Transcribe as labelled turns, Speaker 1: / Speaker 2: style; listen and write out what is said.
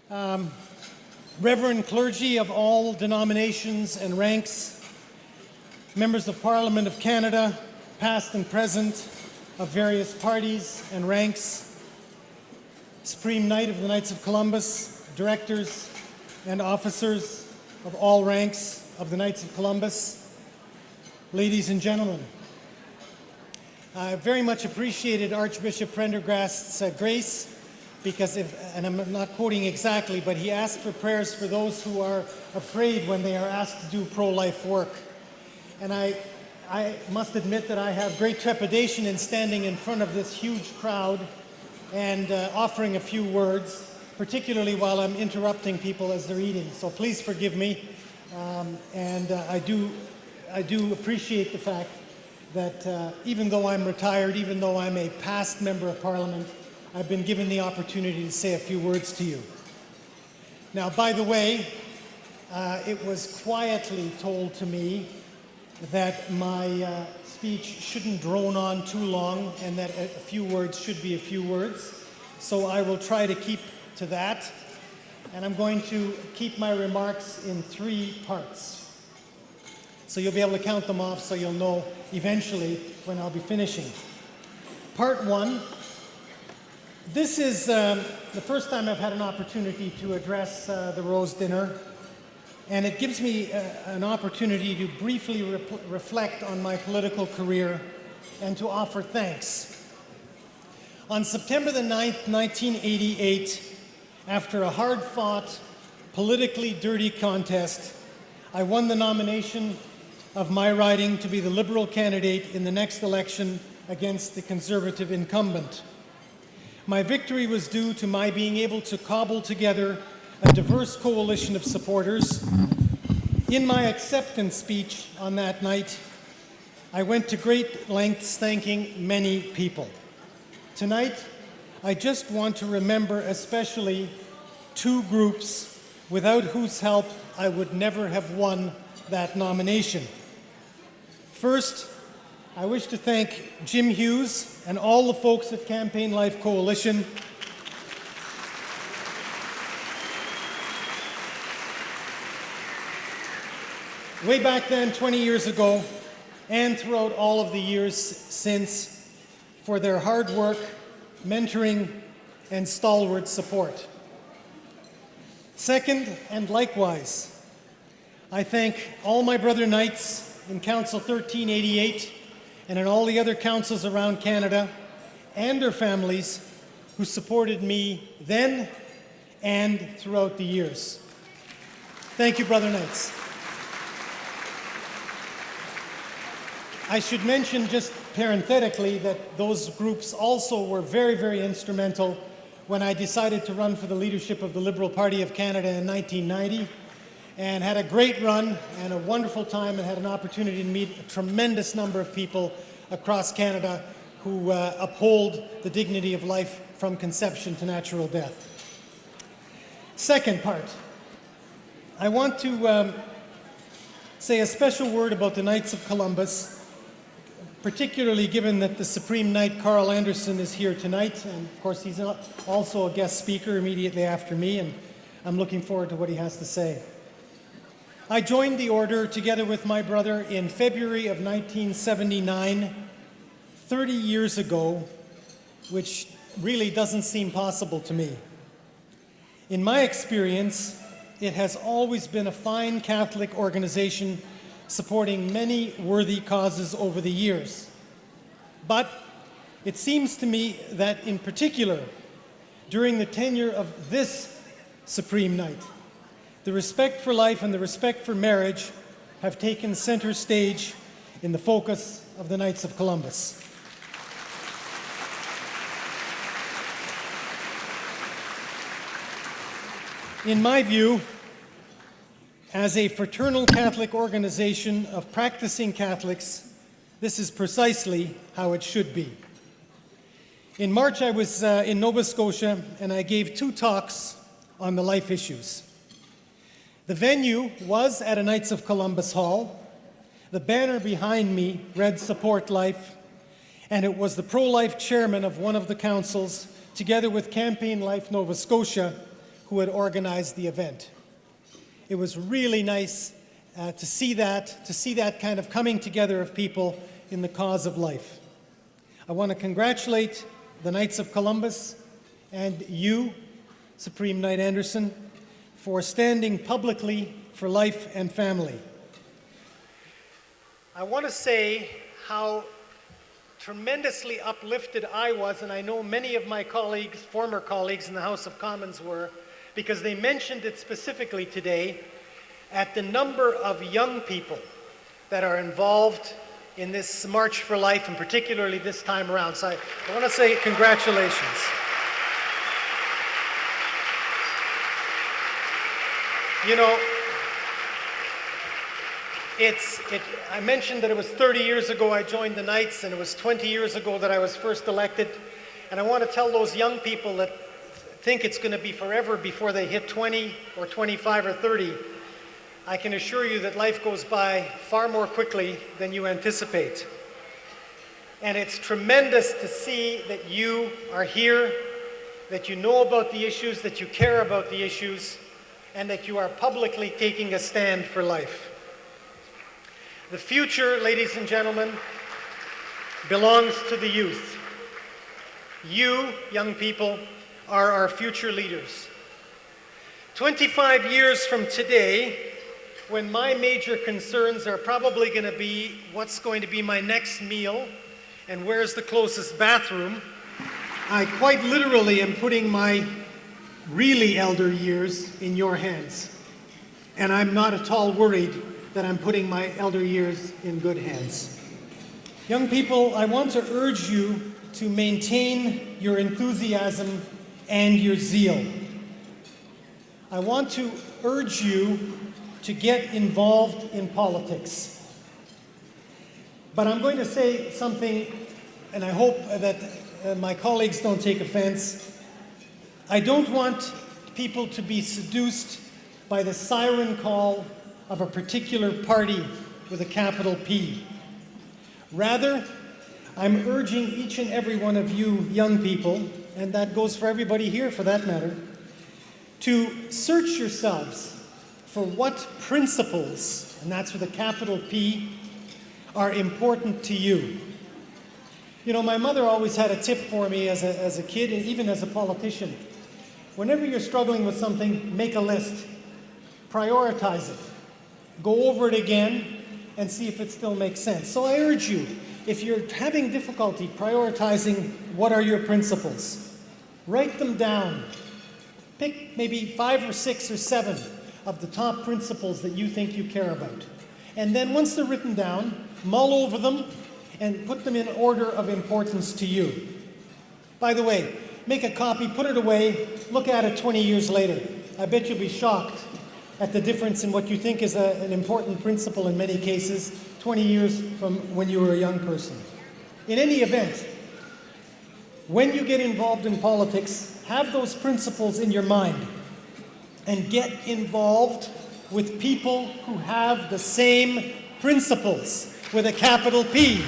Speaker 1: Reverend clergy of all denominations and ranks, members of Parliament of Canada, past and present, of various parties and ranks, Supreme Knight of the Knights of Columbus, directors and officers of all ranks of the Knights of Columbus, ladies and gentlemen. I very much appreciated Archbishop Prendergast's grace, because and I'm not quoting exactly, but he asked for prayers for those who are afraid when they are asked to do pro-life work. And I must admit that I have great trepidation in standing in front of this huge crowd and offering a few words, particularly while I'm interrupting people as they're eating. So please forgive me. I do appreciate the fact that even though I'm retired, even though I'm a past member of Parliament, I've been given the opportunity to say a few words to you. Now, by the way, it was quietly told to me that my speech shouldn't drone on too long and that a few words should be a few words. So I will try to keep to that. And I'm going to keep my remarks in 3 parts. So you'll be able to count them off so you'll know eventually when I'll be finishing. Part 1. This is the first time I've had an opportunity to address the Rose Dinner, and it gives me an opportunity to briefly reflect on my political career and to offer thanks. On September the 9th, 1988, after a hard-fought, politically dirty contest, I won the nomination of my riding to be the Liberal candidate in the next election against the Conservative incumbent. My victory was due to my being able to cobble together a diverse coalition of supporters. In my acceptance speech on that night, I went to great lengths thanking many people. Tonight, I just want to remember especially 2 groups without whose help I would never have won that nomination. First, I wish to thank Jim Hughes and all the folks at Campaign Life Coalition. Way back then, 20 years ago, and throughout all of the years since, for their hard work, mentoring, and stalwart support. Second, and likewise, I thank all my brother knights in Council 1388 and in all the other councils around Canada and their families who supported me then and throughout the years. Thank you, Brother Knights. I should mention just parenthetically that those groups also were very, very instrumental when I decided to run for the leadership of the Liberal Party of Canada in 1990, and had a great run and a wonderful time and had an opportunity to meet a tremendous number of people across Canada who uphold the dignity of life from conception to natural death. Second part, I want to say a special word about the Knights of Columbus, particularly given that the Supreme Knight Carl Anderson is here tonight, and of course he's also a guest speaker immediately after me, and I'm looking forward to what he has to say. I joined the order together with my brother in February of 1979, 30 years ago, which really doesn't seem possible to me. In my experience, it has always been a fine Catholic organization supporting many worthy causes over the years. But it seems to me that in particular, during the tenure of this Supreme Knight, the respect for life and the respect for marriage have taken center stage in the focus of the Knights of Columbus. In my view, as a fraternal Catholic organization of practicing Catholics, this is precisely how it should be. In March, I was in Nova Scotia, and I gave 2 talks on the life issues. The venue was at a Knights of Columbus Hall. The banner behind me read "Support Life," and it was the pro-life chairman of one of the councils, together with Campaign Life Nova Scotia, who had organized the event. It was really nice to see that kind of coming together of people in the cause of life. I want to congratulate the Knights of Columbus and you, Supreme Knight Anderson, for standing publicly for life and family. I want to say how tremendously uplifted I was, and I know many of my colleagues, former colleagues in the House of Commons were, because they mentioned it specifically today, at the number of young people that are involved in this March for Life, and particularly this time around. So I want to say congratulations. You know, I mentioned that it was 30 years ago I joined the Knights, and it was 20 years ago that I was first elected. And I want to tell those young people that think it's going to be forever before they hit 20 or 25 or 30, I can assure you that life goes by far more quickly than you anticipate. And it's tremendous to see that you are here, that you know about the issues, that you care about the issues, and that you are publicly taking a stand for life. The future, ladies and gentlemen, belongs to the youth. You, young people, are our future leaders. 25 years from today, when my major concerns are probably going to be what's going to be my next meal and where's the closest bathroom, I quite literally am putting my really elder years in your hands. And I'm not at all worried that I'm putting my elder years in good hands. Young people, I want to urge you to maintain your enthusiasm and your zeal. I want to urge you to get involved in politics. But I'm going to say something, and I hope that my colleagues don't take offense. I don't want people to be seduced by the siren call of a particular party with a capital P. Rather, I'm urging each and every one of you young people, and that goes for everybody here for that matter, to search yourselves for what principles, and that's with a capital P, are important to you. You know, my mother always had a tip for me as a kid, and even as a politician. Whenever you're struggling with something, make a list. Prioritize it. Go over it again and see if it still makes sense. So I urge you, if you're having difficulty prioritizing what are your principles, write them down. Pick maybe 5 or 6 or 7 of the top principles that you think you care about. And then once they're written down, mull over them and put them in order of importance to you. By the way, make a copy, put it away, look at it 20 years later. I bet you'll be shocked at the difference in what you think is an important principle in many cases 20 years from when you were a young person. In any event, when you get involved in politics, have those principles in your mind and get involved with people who have the same principles with a capital P.